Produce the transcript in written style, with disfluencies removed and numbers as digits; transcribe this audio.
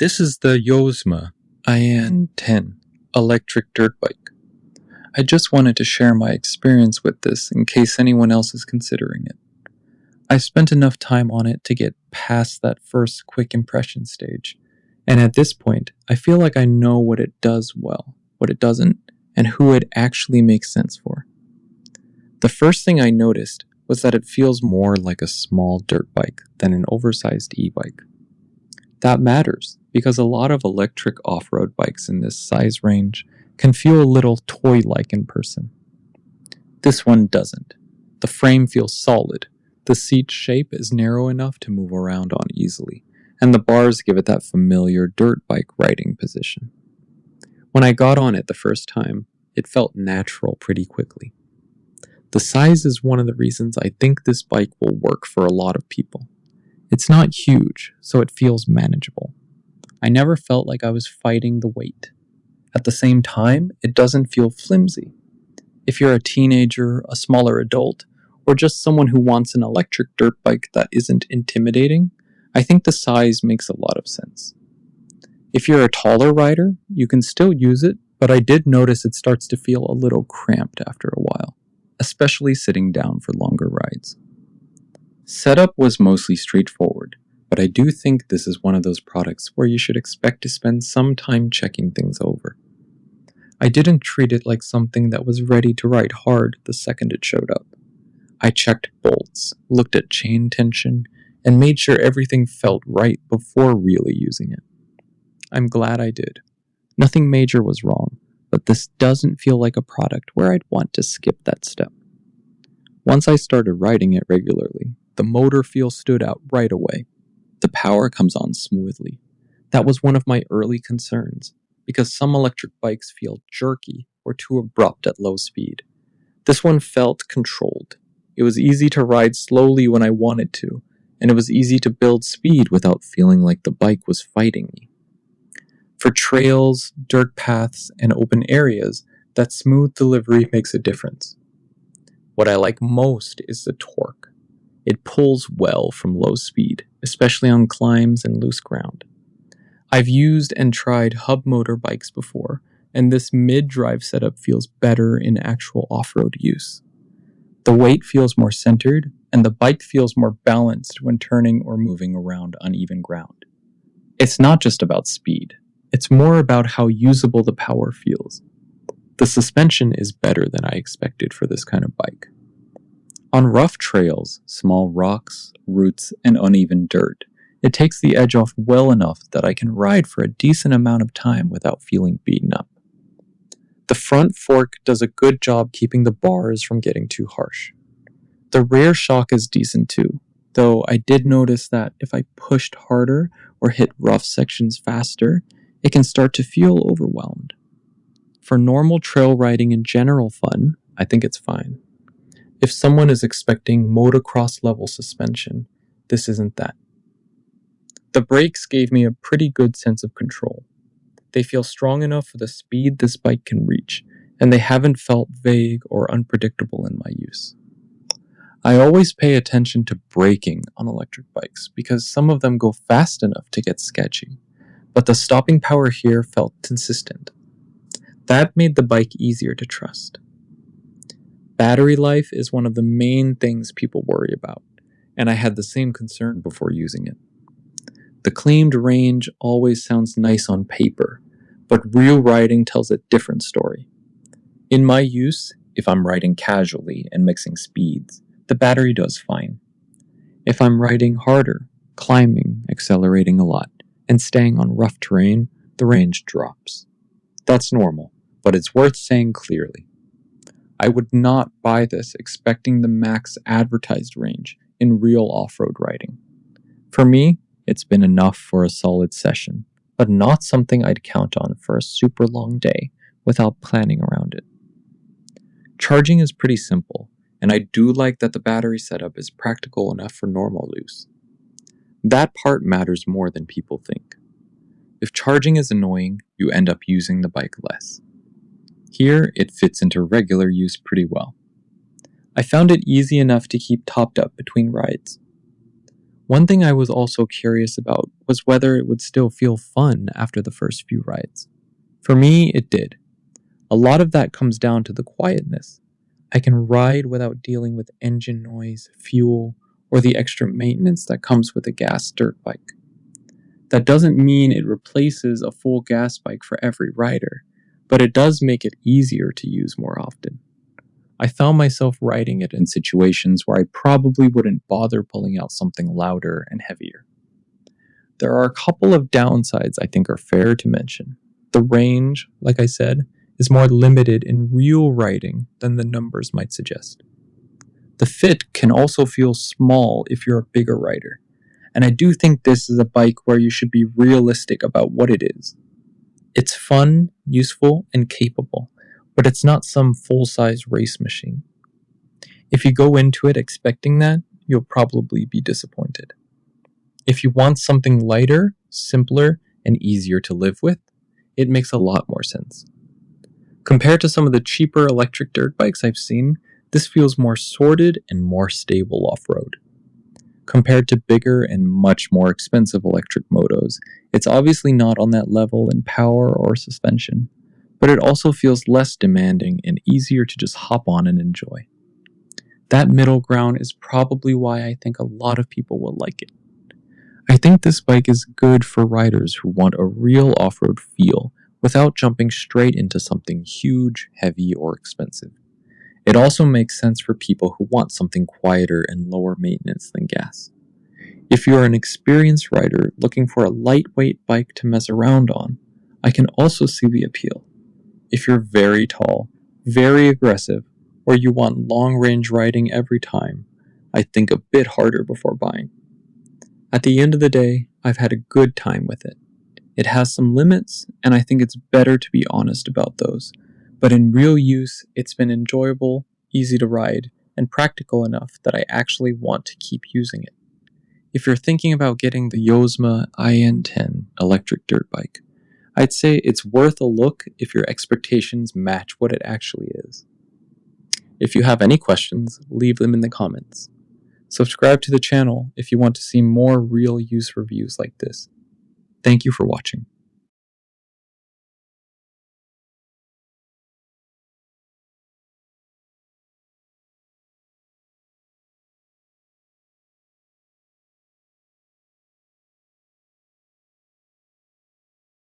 This is the Yozma IN10 electric dirt bike. I just wanted to share my experience with this in case anyone else is considering it. I spent enough time on it to get past that first quick impression stage, and at this point, I feel like I know what it does well, what it doesn't, and who it actually makes sense for. The first thing I noticed was that it feels more like a small dirt bike than an oversized e-bike. That matters because a lot of electric off-road bikes in this size range can feel a little toy-like in person. This one doesn't. The frame feels solid, the seat shape is narrow enough to move around on easily, and the bars give it that familiar dirt bike riding position. When I got on it the first time, it felt natural pretty quickly. The size is one of the reasons I think this bike will work for a lot of people. It's not huge, so it feels manageable. I never felt like I was fighting the weight. At the same time, it doesn't feel flimsy. If you're a teenager, a smaller adult, or just someone who wants an electric dirt bike that isn't intimidating, I think the size makes a lot of sense. If you're a taller rider, you can still use it, but I did notice it starts to feel a little cramped after a while, especially sitting down for longer rides. Setup was mostly straightforward, but I do think this is one of those products where you should expect to spend some time checking things over. I didn't treat it like something that was ready to ride hard the second it showed up. I checked bolts, looked at chain tension, and made sure everything felt right before really using it. I'm glad I did. Nothing major was wrong, but this doesn't feel like a product where I'd want to skip that step. Once I started riding it regularly, the motor feel stood out right away. The power comes on smoothly. That was one of my early concerns, because some electric bikes feel jerky or too abrupt at low speed. This one felt controlled. It was easy to ride slowly when I wanted to, and it was easy to build speed without feeling like the bike was fighting me. For trails, dirt paths, and open areas, that smooth delivery makes a difference. What I like most is the torque. It pulls well from low speed, especially on climbs and loose ground. I've used and tried hub motor bikes before, and this mid-drive setup feels better in actual off-road use. The weight feels more centered, and the bike feels more balanced when turning or moving around uneven ground. It's not just about speed. It's more about how usable the power feels. The suspension is better than I expected for this kind of bike. On rough trails, small rocks, roots, and uneven dirt, it takes the edge off well enough that I can ride for a decent amount of time without feeling beaten up. The front fork does a good job keeping the bars from getting too harsh. The rear shock is decent too, though I did notice that if I pushed harder or hit rough sections faster, it can start to feel overwhelmed. For normal trail riding and general fun, I think it's fine. If someone is expecting motocross level suspension, this isn't that. The brakes gave me a pretty good sense of control. They feel strong enough for the speed this bike can reach, and they haven't felt vague or unpredictable in my use. I always pay attention to braking on electric bikes because some of them go fast enough to get sketchy, but the stopping power here felt consistent. That made the bike easier to trust. Battery life is one of the main things people worry about, and I had the same concern before using it. The claimed range always sounds nice on paper, but real riding tells a different story. In my use, if I'm riding casually and mixing speeds, the battery does fine. If I'm riding harder, climbing, accelerating a lot, and staying on rough terrain, the range drops. That's normal, but it's worth saying clearly. I would not buy this expecting the max advertised range in real off-road riding. For me, it's been enough for a solid session, but not something I'd count on for a super long day without planning around it. Charging is pretty simple, and I do like that the battery setup is practical enough for normal use. That part matters more than people think. If charging is annoying, you end up using the bike less. Here, it fits into regular use pretty well. I found it easy enough to keep topped up between rides. One thing I was also curious about was whether it would still feel fun after the first few rides. For me, it did. A lot of that comes down to the quietness. I can ride without dealing with engine noise, fuel, or the extra maintenance that comes with a gas dirt bike. That doesn't mean it replaces a full gas bike for every rider, but it does make it easier to use more often. I found myself riding it in situations where I probably wouldn't bother pulling out something louder and heavier. There are a couple of downsides I think are fair to mention. The range, like I said, is more limited in real riding than the numbers might suggest. The fit can also feel small if you're a bigger rider, and I do think this is a bike where you should be realistic about what it is. It's fun, useful, and capable, but it's not some full-size race machine. If you go into it expecting that, you'll probably be disappointed. If you want something lighter, simpler, and easier to live with, it makes a lot more sense. Compared to some of the cheaper electric dirt bikes I've seen, this feels more sorted and more stable off-road. Compared to bigger and much more expensive electric motos, it's obviously not on that level in power or suspension, but it also feels less demanding and easier to just hop on and enjoy. That middle ground is probably why I think a lot of people will like it. I think this bike is good for riders who want a real off-road feel without jumping straight into something huge, heavy, or expensive. It also makes sense for people who want something quieter and lower maintenance than gas. If you're an experienced rider looking for a lightweight bike to mess around on, I can also see the appeal. If you're very tall, very aggressive, or you want long-range riding every time, I'd think a bit harder before buying. At the end of the day, I've had a good time with it. It has some limits, and I think it's better to be honest about those. But in real use, it's been enjoyable, easy to ride, and practical enough that I actually want to keep using it. If you're thinking about getting the Yozma IN10 electric dirt bike, I'd say it's worth a look if your expectations match what it actually is. If you have any questions, leave them in the comments. Subscribe to the channel if you want to see more real use reviews like this. Thank you for watching.